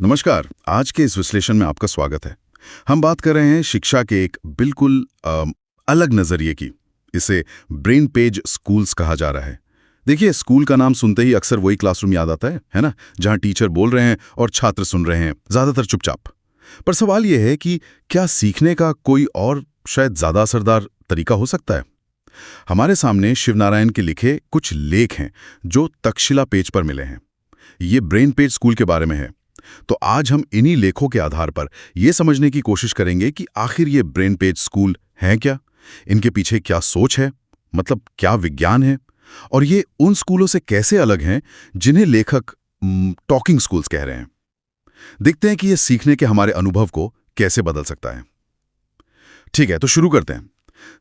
नमस्कार। आज के इस विश्लेषण में आपका स्वागत है। हम बात कर रहे हैं शिक्षा के एक बिल्कुल अलग नजरिए की। इसे ब्रेन पेज स्कूल्स कहा जा रहा है। देखिए, स्कूल का नाम सुनते ही अक्सर वही क्लासरूम याद आता है ना, जहां टीचर बोल रहे हैं और छात्र सुन रहे हैं, ज्यादातर चुपचाप। पर सवाल यह है कि क्या सीखने का कोई और शायद ज्यादा असरदार तरीका हो सकता है? हमारे सामने शिवनारायण के लिखे कुछ लेख हैं जो तक्षशिला पेज पर मिले हैं। ये ब्रेन पेज स्कूल के बारे में है। तो आज हम इन्हीं लेखों के आधार पर यह समझने की कोशिश करेंगे कि आखिर ये ब्रेन पेज स्कूल हैं क्या, इनके पीछे क्या सोच है, मतलब क्या विज्ञान है, और ये उन स्कूलों से कैसे अलग हैं जिन्हें लेखक टॉकिंग स्कूल्स कह रहे हैं। देखते हैं कि ये सीखने के हमारे अनुभव को कैसे बदल सकता है। ठीक है, तो शुरू करते हैं।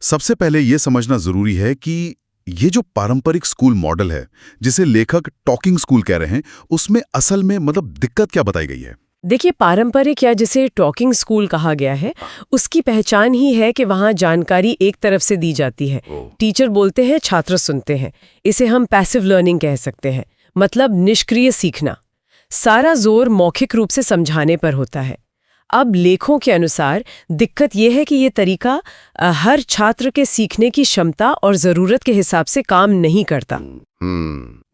सबसे पहले यह समझना जरूरी है कि ये जो पारंपरिक स्कूल मॉडल है, जिसे लेखक टॉकिंग स्कूल कह रहे हैं, उसमें असल में मतलब दिक्कत क्या बताई गई है? देखिए, पारंपरिक या जिसे टॉकिंग स्कूल कहा गया है, उसकी पहचान ही है कि वहाँ जानकारी एक तरफ से दी जाती है। टीचर बोलते हैं, छात्र सुनते हैं। इसे हम पैसिव लर्निंग कह सकते हैं, मतलब निष्क्रिय सीखना। सारा जोर मौखिक रूप से समझाने पर होता है। अब लेखों के अनुसार दिक्कत यह है कि ये तरीका हर छात्र के सीखने की क्षमता और ज़रूरत के हिसाब से काम नहीं करता।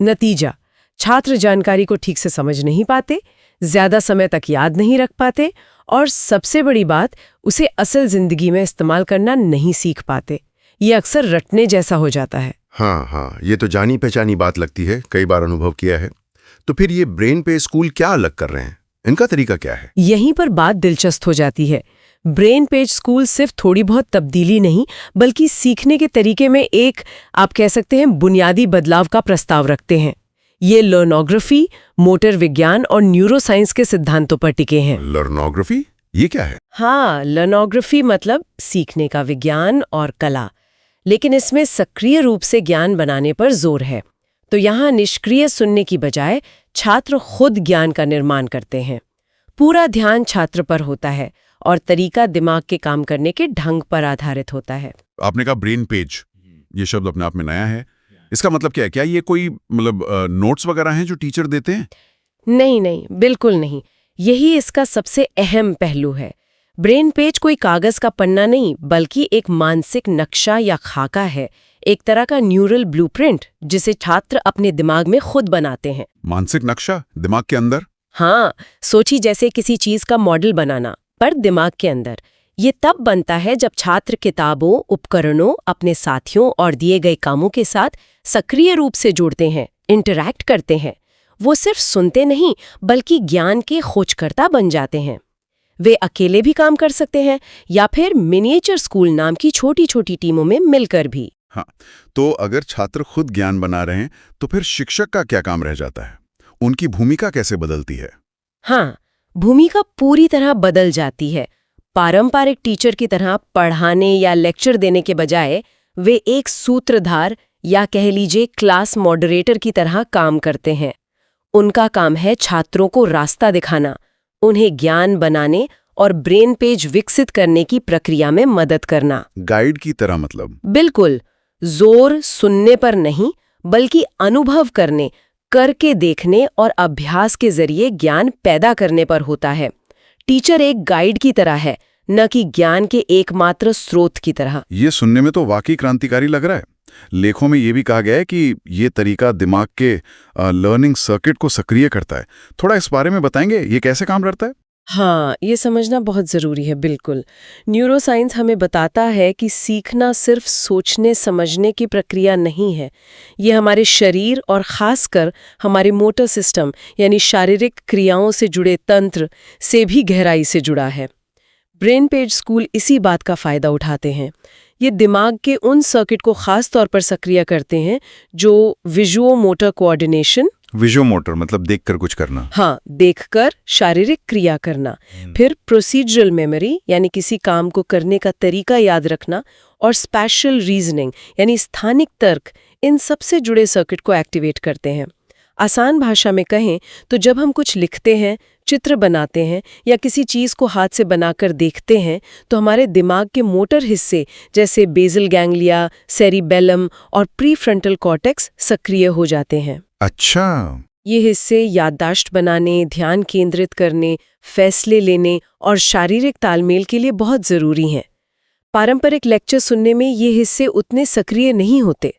नतीजा, छात्र जानकारी को ठीक से समझ नहीं पाते, ज़्यादा समय तक याद नहीं रख पाते, और सबसे बड़ी बात, उसे असल ज़िंदगी में इस्तेमाल करना नहीं सीख पाते। ये अक्सर रटने जैसा हो जाता है। हाँ, ये तो जानी पहचानी बात लगती है, कई बार अनुभव किया है। तो फिर ये ब्रेन पे स्कूल क्या अलग कर रहे हैं? इनका तरीका क्या है? यहीं पर बात दिलचस्प हो जाती है। ब्रेन पेज स्कूल सिर्फ थोड़ी बहुत तब्दीली नहीं, बल्कि सीखने के तरीके में एक, आप कह सकते हैं, बुनियादी बदलाव का प्रस्ताव रखते हैं। ये लर्नोग्राफी, मोटर विज्ञान और न्यूरोसाइंस के सिद्धांतों पर टिके हैं। लर्नोग्राफी? ये क्या है? हाँ, लर्नोग्राफी मतलब सीखने का विज्ञान और कला, लेकिन इसमें सक्रिय रूप से ज्ञान बनाने पर जोर है। तो यहाँ निष्क्रिय सुनने की बजाय छात्र खुद ज्ञान का निर्माण करते हैं। पूरा ध्यान छात्र पर होता है और तरीका दिमाग के काम करने के ढंग पर आधारित होता है। आपने कहा ब्रेन पेज, ये शब्द अपने आप में नया है। इसका मतलब क्या है? क्या ये कोई नोट्स वगैरह हैं जो टीचर देते हैं? नहीं, बिल्कुल नहीं। यही इसका सबसे अहम पहलू है। ब्रेन पेज कोई कागज का पन्ना नहीं, बल्कि एक मानसिक नक्शा या खाका है, एक तरह का न्यूरल ब्लूप्रिंट, जिसे छात्र अपने दिमाग में खुद बनाते हैं। मानसिक नक्शा दिमाग के अंदर? हाँ, सोची जैसे किसी चीज का मॉडल बनाना, पर दिमाग के अंदर। ये तब बनता है जब छात्र किताबों, उपकरणों, अपने साथियों और दिए गए कामों के साथ सक्रिय रूप से जुड़ते हैं, इंटरैक्ट करते हैं। वो सिर्फ सुनते नहीं, बल्कि ज्ञान के खोजकर्ता बन जाते हैं। वे अकेले भी काम कर सकते हैं या फिर मिनिएचर स्कूल नाम की छोटी छोटी टीमों में मिलकर भी। हाँ, तो अगर छात्र खुद ज्ञान बना रहे हैं, तो फिर शिक्षक का क्या काम रह जाता है? उनकी भूमिका कैसे बदलती है? हाँ, भूमिका पूरी तरह बदल जाती है। पारंपरिक टीचर की तरह पढ़ाने या लेक्चर देने के बजाय वे एक सूत्रधार या कह लीजिए क्लास मॉडरेटर की तरह काम करते हैं। उनका काम है छात्रों को रास्ता दिखाना, उन्हें ज्ञान बनाने और ब्रेन पेज विकसित करने की प्रक्रिया में मदद करना। गाइड की तरह मतलब? बिल्कुल। जोर सुनने पर नहीं, बल्कि अनुभव करने, करके देखने और अभ्यास के जरिए ज्ञान पैदा करने पर होता है। टीचर एक गाइड की तरह है, न कि ज्ञान के एकमात्र स्रोत की तरह। ये सुनने में तो वाकई क्रांतिकारी लग रहा है। लेखों में ये भी कहा गया है कि ये तरीका दिमाग के लर्निंग सर्किट को सक्रिय करता है। थोड़ा इस बारे में बताएंगे, ये कैसे काम करता है? हाँ, ये समझना बहुत ज़रूरी है। बिल्कुल। न्यूरोसाइंस हमें बताता है कि सीखना सिर्फ सोचने समझने की प्रक्रिया नहीं है। ये हमारे शरीर और ख़ासकर हमारे मोटर सिस्टम यानी शारीरिक क्रियाओं से जुड़े तंत्र से भी गहराई से जुड़ा है। ब्रेन पेज स्कूल इसी बात का फ़ायदा उठाते हैं। ये दिमाग के उन सर्किट को ख़ास तौर पर सक्रिय करते हैं जो विजुओ मोटर कोऑर्डिनेशन, विजुअल मोटर मतलब देखकर कुछ करना। हाँ, देखकर शारीरिक क्रिया करना, फिर प्रोसीजरल मेमोरी यानी किसी काम को करने का तरीका याद रखना, और स्पैशियल रीजनिंग यानी स्थानिक तर्क, इन सब से जुड़े सर्किट को एक्टिवेट करते हैं। आसान भाषा में कहें तो जब हम कुछ लिखते हैं, चित्र बनाते हैं या किसी चीज़ को हाथ से बनाकर देखते हैं, तो हमारे दिमाग के मोटर हिस्से जैसे बेसल गैंग्लिया, सेरिबेलम और प्रीफ्रंटल कॉर्टेक्स सक्रिय हो जाते हैं। अच्छा, ये हिस्से याददाश्त बनाने, ध्यान केंद्रित करने, फैसले लेने और शारीरिक तालमेल के लिए बहुत ज़रूरी हैं। पारंपरिक लेक्चर सुनने में ये हिस्से उतने सक्रिय नहीं होते।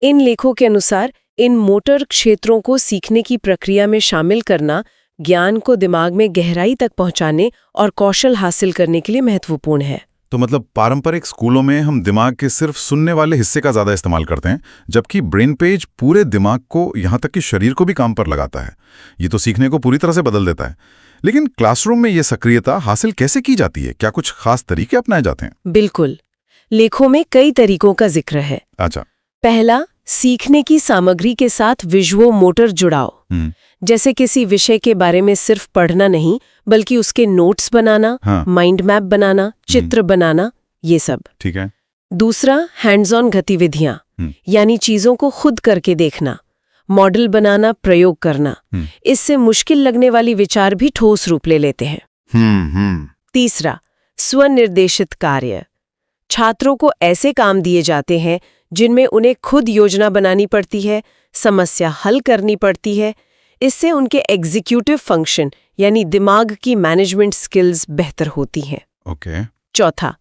इन लेखों के अनुसार इन मोटर क्षेत्रों को सीखने की प्रक्रिया में शामिल करना ज्ञान को दिमाग में गहराई तक पहुंचाने और कौशल हासिल करने के लिए महत्वपूर्ण है। तो मतलब पारंपरिक स्कूलों में हम दिमाग के सिर्फ सुनने वाले हिस्से का ज़्यादा इस्तेमाल करते हैं, जबकि ब्रेन पेज पूरे दिमाग को, यहाँ तक कि शरीर को भी काम पर लगाता है। ये तो सीखने को पूरी तरह से बदल देता है। लेकिन क्लासरूम में ये सक्रियता हासिल कैसे की जाती है? क्या कुछ खास तरीके अपनाए जाते हैं? बिल्कुल, लेखों में कई तरीकों का जिक्र है। अच्छा। पहला, सीखने की सामग्री के साथ विजुओ मोटर जुड़ाव। जैसे किसी विषय के बारे में सिर्फ पढ़ना नहीं, बल्कि उसके नोट्स बनाना, हाँ। माइंड मैप बनाना, चित्र बनाना, ये सब। ठीक है। दूसरा, हैंड्स ऑन गतिविधियां, यानी चीजों को खुद करके देखना, मॉडल बनाना, प्रयोग करना। इससे मुश्किल लगने वाली विचार भी ठोस रूप ले लेते हैं। तीसरा, स्वनिर्देशित कार्य। छात्रों को ऐसे काम दिए जाते हैं जिनमें उन्हें खुद योजना बनानी पड़ती है, समस्या हल करनी पड़ती है। इससे उनके एग्जीक्यूटिव फंक्शन यानी दिमाग की मैनेजमेंट स्किल्स बेहतर होती हैं। ओके। चौथा,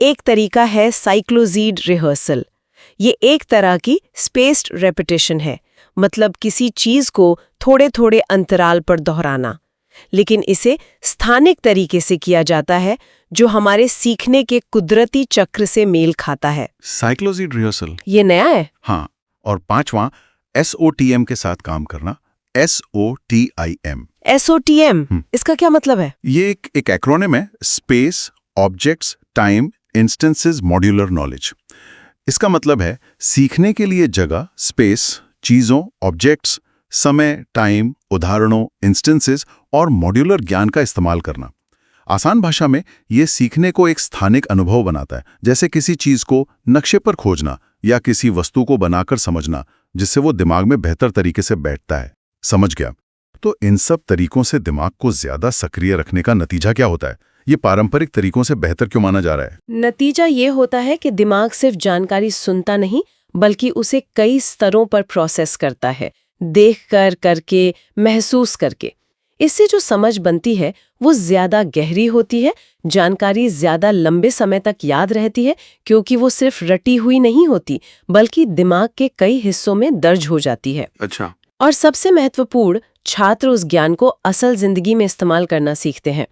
एक तरीका है साइक्लोजीड रिहर्सल। ये एक तरह की स्पेस्ड रेपिटेशन है, मतलब किसी चीज को थोड़े थोड़े अंतराल पर दोहराना, लेकिन इसे स्थानिक तरीके से किया जाता है जो हमारे सीखने के कुदरती चक्र से मेल खाता है। साइक्लोजीड रिहर्सल, ये नया है। हाँ। और पांचवां, SOTM के साथ काम करना। SOTIM। SOTM, इसका क्या मतलब है? ये एक एक्रोनिम है, space, objects, time, instances, modular knowledge. इसका मतलब है सीखने के लिए जगह, स्पेस, चीजों, ऑब्जेक्ट्स, समय, टाइम, उदाहरणों, इंस्टेंसेस और मॉड्यूलर ज्ञान का इस्तेमाल करना। आसान भाषा में ये सीखने को एक स्थानिक अनुभव बनाता है, जैसे किसी चीज को नक्शे पर खोजना या किसी वस्तु को बनाकर समझना, जिससे वो दिमाग में बेहतर तरीके से बैठता है। समझ गया। तो इन सब तरीकों से दिमाग को ज्यादा सक्रिय रखने का नतीजा क्या होता है? ये पारंपरिक तरीकों से बेहतर क्यों माना जा रहा है? नतीजा ये होता है कि दिमाग सिर्फ जानकारी सुनता नहीं, बल्कि उसे कई स्तरों पर प्रोसेस करता है, देखकर, करके, महसूस करके। इससे जो समझ बनती है वो ज्यादा गहरी होती है, जानकारी ज्यादा लंबे समय तक याद रहती है, क्योंकि वो सिर्फ रटी हुई नहीं होती, बल्कि दिमाग के कई हिस्सों में दर्ज हो जाती है। अच्छा। और सबसे महत्वपूर्ण, छात्र उस ज्ञान को असल जिंदगी में इस्तेमाल करना सीखते हैं।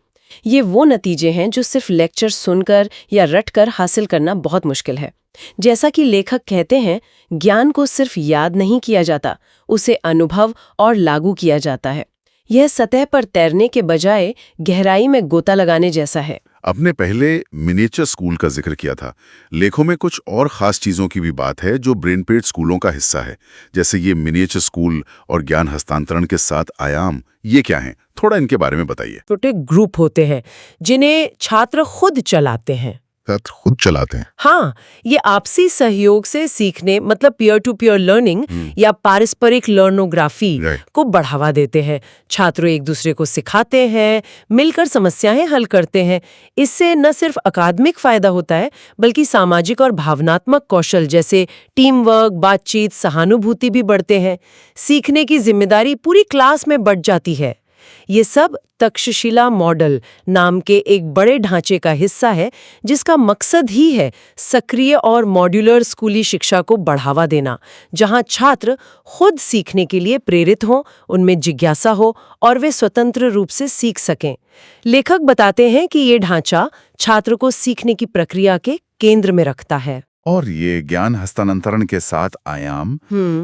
ये वो नतीजे हैं जो सिर्फ लेक्चर सुनकर या रटकर हासिल करना बहुत मुश्किल है। जैसा कि लेखक कहते हैं, ज्ञान को सिर्फ याद नहीं किया जाता, उसे अनुभव और लागू किया जाता है। यह सतह पर तैरने के बजाय गहराई में गोता लगाने जैसा है। आपने पहले मिनिएचर स्कूल का जिक्र किया था। लेखों में कुछ और खास चीजों की भी बात है जो ब्रेन पेड स्कूलों का हिस्सा है, जैसे ये मिनिएचर स्कूल और ज्ञान हस्तांतरण के 7 आयाम। ये क्या हैं? थोड़ा इनके बारे में बताइए। छोटे ग्रुप होते हैं जिन्हें छात्र खुद चलाते हैं। खुद चलाते हैं? हाँ, ये आपसी सहयोग से सीखने, मतलब पीयर टू पीयर लर्निंग या पारस्परिक लर्नोग्राफी को बढ़ावा देते हैं। छात्र एक दूसरे को सिखाते हैं, मिलकर समस्याएं हल करते हैं। इससे न सिर्फ अकादमिक फायदा होता है, बल्कि सामाजिक और भावनात्मक कौशल जैसे टीम वर्क, बातचीत, सहानुभूति भी बढ़ते हैं। सीखने की जिम्मेदारी पूरी क्लास में बढ़ जाती है। ये सब तक्षशिला मॉडल नाम के एक बड़े ढांचे का हिस्सा है, जिसका मकसद ही है सक्रिय और मॉड्यूलर स्कूली शिक्षा को बढ़ावा देना, जहां छात्र खुद सीखने के लिए प्रेरित हों, उनमें जिज्ञासा हो और वे स्वतंत्र रूप से सीख सकें। लेखक बताते हैं कि ये ढांचा छात्र को सीखने की प्रक्रिया के केंद्र में रखता है। और ये ज्ञान हस्तांतरण के 7 आयाम,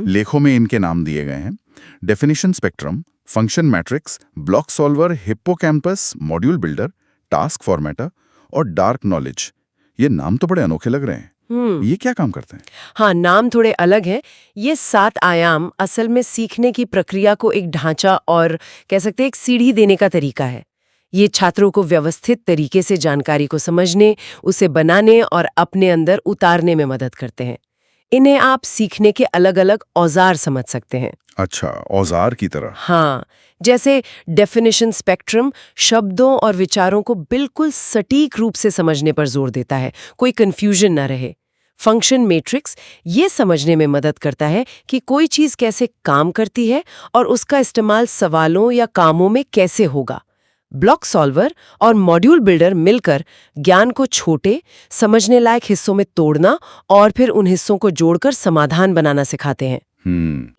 लेखों में इनके नाम दिए गए हैं। Definition spectrum, function matrix, block solver, hippocampus, module builder, task formatter और डार्क नॉलेज। ये नाम तो बड़े अनोखे लग रहे हैं। ये क्या काम करते हैं? हाँ, नाम थोड़े अलग हैं। ये 7 आयाम असल में सीखने की प्रक्रिया को एक ढांचा और कह सकते हैं एक सीढ़ी देने का तरीका है। ये छात्रों को व्यवस्थित तरीके से जानकारी को समझने, उसे बनाने और अपने अंदर उतारने में मदद करते हैं। इन्हें आप सीखने के अलग अलग औजार समझ सकते हैं। अच्छा, औजार की तरह। हाँ, जैसे डेफिनेशन स्पेक्ट्रम शब्दों और विचारों को बिल्कुल सटीक रूप से समझने पर जोर देता है, कोई कंफ्यूजन न रहे। फंक्शन मैट्रिक्स ये समझने में मदद करता है कि कोई चीज़ कैसे काम करती है और उसका इस्तेमाल सवालों या कामों में कैसे होगा। ब्लॉक सॉल्वर और मॉड्यूल बिल्डर मिलकर ज्ञान को छोटे, समझने लायक हिस्सों में तोड़ना और फिर उन हिस्सों को जोड़कर समाधान बनाना सिखाते हैं।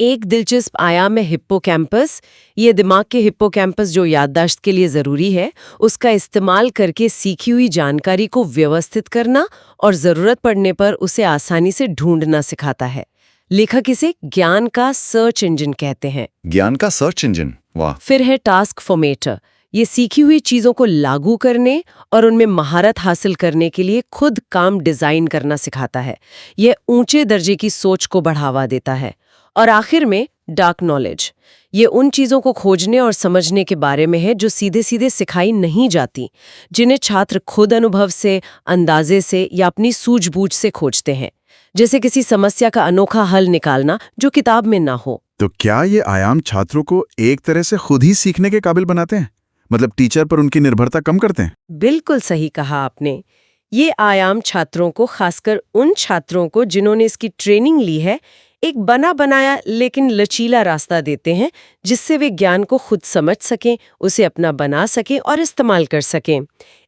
एक दिलचस्प आयाम है हिप्पोकैम्पस। ये दिमाग के हिप्पोकैम्पस जो याददाश्त के लिए जरूरी है, उसका इस्तेमाल करके सीखी हुई जानकारी को व्यवस्थित करना और जरूरत पड़ने पर उसे आसानी से ढूंढना सिखाता है। लेखक इसे ज्ञान का सर्च इंजन कहते हैं। ज्ञान का सर्च इंजन, वाह। फिर है टास्क फॉर्मेटर। ये सीखी हुई चीजों को लागू करने और उनमें महारत हासिल करने के लिए खुद काम डिजाइन करना सिखाता है। यह ऊंचे दर्जे की सोच को बढ़ावा देता है। और आखिर में डार्क नॉलेज। ये उन चीजों को खोजने और समझने के बारे में है जो सीधे सीधे सिखाई नहीं जाती, जिन्हें छात्र खुद अनुभव से, अंदाजे से या अपनी सूझबूझ से खोजते हैं। जैसे किसी समस्या का अनोखा हल निकालना जो किताब में ना हो। तो क्या ये आयाम छात्रों को एक तरह से खुद ही सीखने के काबिल बनाते हैं? मतलब टीचर पर उनकी निर्भरता कम करते हैं? बिल्कुल सही कहा आपने। ये आयाम छात्रों को, खासकर उन छात्रों को जिन्होंने इसकी ट्रेनिंग ली है, एक बना बनाया लेकिन लचीला रास्ता देते हैं जिससे वे ज्ञान को खुद समझ सकें, उसे अपना बना सकें और इस्तेमाल कर सकें।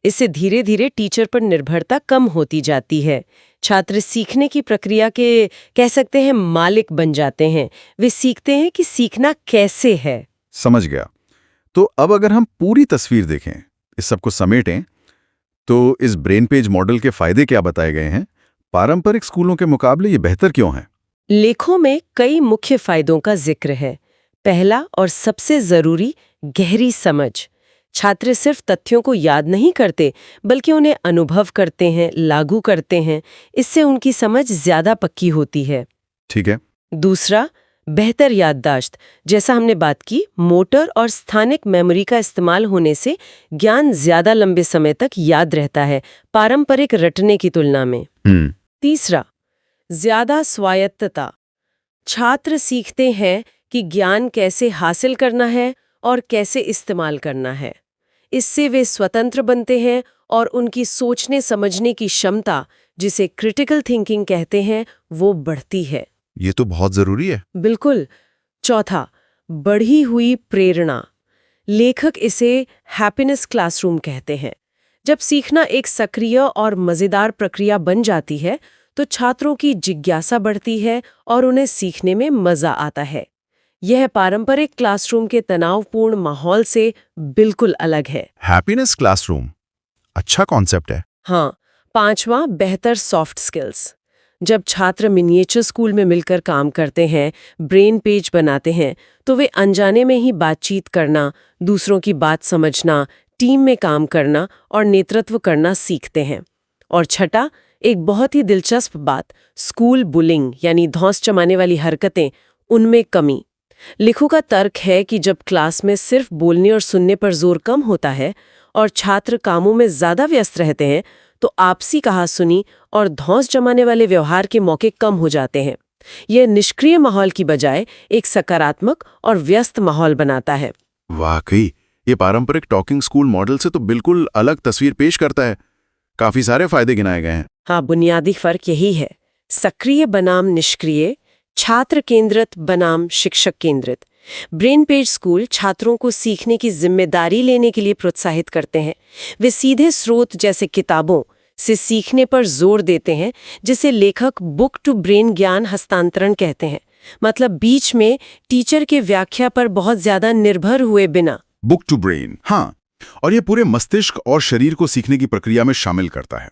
इससे धीरे धीरे टीचर पर निर्भरता कम होती जाती है। छात्र सीखने की प्रक्रिया के, कह सकते हैं, मालिक बन जाते हैं। वे सीखते हैं कि सीखना कैसे है। समझ गया। तो अब अगर हम पूरी तस्वीर देखें, इस सबको समेटें, तो इस ब्रेन पेज मॉडल के फायदे क्या बताए गए हैं? पारंपरिक स्कूलों के मुकाबले ये बेहतर क्यों है? लेखों में कई मुख्य फायदों का जिक्र है। पहला और सबसे जरूरी, गहरी समझ। छात्र सिर्फ तथ्यों को याद नहीं करते, बल्कि उन्हें अनुभव करते हैं, लागू करते हैं। इससे उनकी समझ ज्यादा पक्की होती है। ठीक है। दूसरा, बेहतर याददाश्त। जैसा हमने बात की, मोटर और स्थानिक मेमोरी का इस्तेमाल होने से ज्ञान ज्यादा लंबे समय तक याद रहता है, पारंपरिक रटने की तुलना में। तीसरा, ज्यादा स्वायत्तता। छात्र सीखते हैं कि ज्ञान कैसे हासिल करना है और कैसे इस्तेमाल करना है। इससे वे स्वतंत्र बनते हैं और उनकी सोचने समझने की क्षमता, जिसे क्रिटिकल थिंकिंग कहते हैं, वो बढ़ती है। ये तो बहुत जरूरी है। बिल्कुल। चौथा, बढ़ी हुई प्रेरणा। लेखक इसे हैप्पीनेस क्लासरूम कहते हैं। जब सीखना एक सक्रिय और मजेदार प्रक्रिया बन जाती है, तो छात्रों की जिज्ञासा बढ़ती है और उन्हें सीखने में मजा आता है। यह पारंपरिक क्लासरूम के तनावपूर्ण माहौल से बिल्कुल अलग है। हैप्पीनेस क्लासरूम, अच्छा कॉन्सेप्ट है। हाँ। पांचवा, बेहतर सॉफ्ट स्किल्स। जब छात्र मिनिएचर स्कूल में मिलकर काम करते हैं, ब्रेन पेज बनाते हैं, तो वे अनजाने में ही बातचीत करना, दूसरों की बात समझना, टीम में काम करना और नेतृत्व करना सीखते हैं। और छठा, एक बहुत ही दिलचस्प बात, स्कूल बुलिंग यानी धौंस जमाने वाली हरकतें, उनमें कमी। लेखों का तर्क है कि जब क्लास में सिर्फ बोलने और सुनने पर जोर कम होता है और छात्र कामों में ज्यादा व्यस्त रहते हैं, तो आपसी कहासुनी और धौंस जमाने वाले व्यवहार के मौके कम हो जाते हैं। यह निष्क्रिय माहौल की बजाय एक सकारात्मक और व्यस्त माहौल बनाता है। वाकई ये पारंपरिक टॉकिंग स्कूल मॉडल से तो बिल्कुल अलग तस्वीर पेश करता है। काफी सारे फायदे गिनाए गए हैं। हाँ, बुनियादी फर्क यही है। सक्रिय बनाम निष्क्रिय, छात्र केंद्रित बनाम शिक्षक केंद्रित। ब्रेन पेज स्कूल छात्रों को सीखने की जिम्मेदारी लेने के लिए प्रोत्साहित करते हैं। वे सीधे स्रोत जैसे किताबों से सीखने पर जोर देते हैं, जिसे लेखक बुक टू ब्रेन ज्ञान हस्तांतरण कहते हैं। मतलब बीच में टीचर के व्याख्या पर बहुत ज्यादा निर्भर हुए बिना। बुक टू ब्रेन, हाँ, और ये पूरे मस्तिष्क और शरीर को सीखने की प्रक्रिया में शामिल करता है।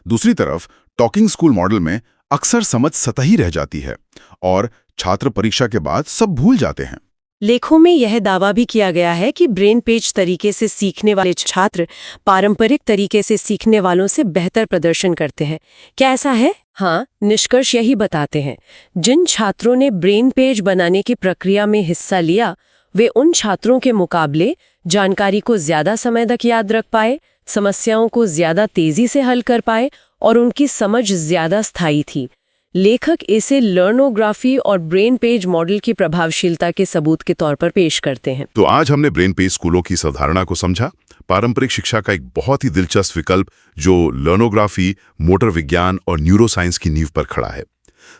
दूसरी तरफ टॉकिंग स्कूल मॉडल में अक्सर समझ सतही रह जाती है और छात्र परीक्षा के बाद सब भूल जाते हैं। लेखों में यह दावा भी किया गया है कि ब्रेन पेज तरीके से सीखने वाले छात्र पारंपरिक तरीके से सीखने वालों से बेहतर प्रदर्शन करते हैं। क्या ऐसा है? हाँ, निष्कर्ष यही बताते हैं। जिन छात्रों ने ब्रेन पेज बनाने की प्रक्रिया में हिस्सा लिया, वे उन छात्रों के मुकाबले जानकारी को ज्यादा समय तक याद रख पाए, समस्याओं को ज्यादा तेजी से हल कर पाए और उनकी समझ ज्यादा स्थायी थी। लेखक इसे लर्नोग्राफी और ब्रेन पेज मॉडल की प्रभावशीलता के सबूत के तौर पर पेश करते हैं। तो आज हमने ब्रेन पेज स्कूलों की इस अवधारणा को समझा, पारंपरिक शिक्षा का एक बहुत ही दिलचस्प विकल्प जो लर्नोग्राफी, मोटर विज्ञान और न्यूरोसाइंस की नींव पर खड़ा है।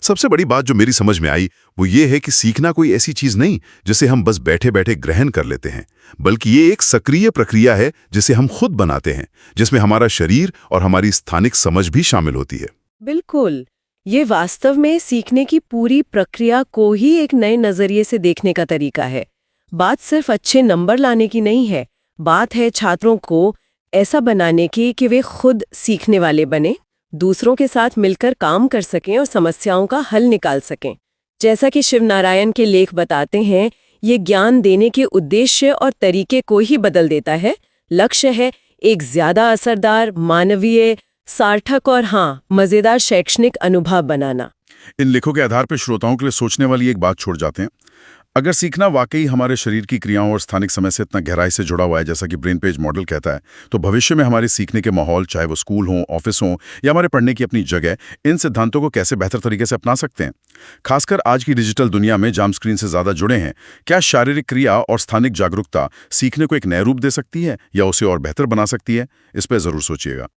सबसे बड़ी बात जो मेरी समझ में आई वो ये है कि सीखना कोई ऐसी चीज नहीं जिसे हम बस बैठे बैठे ग्रहण कर लेते हैं, बल्कि ये एक सक्रिय प्रक्रिया है जिसे हम खुद बनाते हैं, जिसमें हमारा शरीर और हमारी स्थानिक समझ भी शामिल होती है। बिल्कुल, ये वास्तव में सीखने की पूरी प्रक्रिया को ही एक नए नजरिए से देखने का तरीका है। बात सिर्फ अच्छे नंबर लाने की नहीं है, बात है छात्रों को ऐसा बनाने की कि वे खुद सीखने वाले बने, दूसरों के साथ मिलकर काम कर सकें और समस्याओं का हल निकाल सकें। जैसा कि शिवनारायण के लेख बताते हैं, ये ज्ञान देने के उद्देश्य और तरीके को ही बदल देता है। लक्ष्य है एक ज्यादा असरदार, मानवीय, सार्थक और मजेदार शैक्षणिक अनुभव बनाना। इन लेखों के आधार पर श्रोताओं के लिए सोचने वाली एक बात छोड़ जाते हैं। अगर सीखना वाकई हमारे शरीर की क्रियाओं और स्थानिक समय से इतना गहराई से जुड़ा हुआ है जैसा कि ब्रेन पेज मॉडल कहता है, तो भविष्य में हमारे सीखने के माहौल, चाहे वो स्कूल हो, ऑफिस हो या हमारे पढ़ने की अपनी जगह, इन सिद्धांतों को कैसे बेहतर तरीके से अपना सकते हैं। खासकर आज की डिजिटल दुनिया में जहाँ स्क्रीन से ज्यादा जुड़े हैं, क्या शारीरिक क्रिया और स्थानिक जागरूकता सीखने को एक नया रूप दे सकती है या उसे और बेहतर बना सकती है? इस पर जरूर सोचिएगा।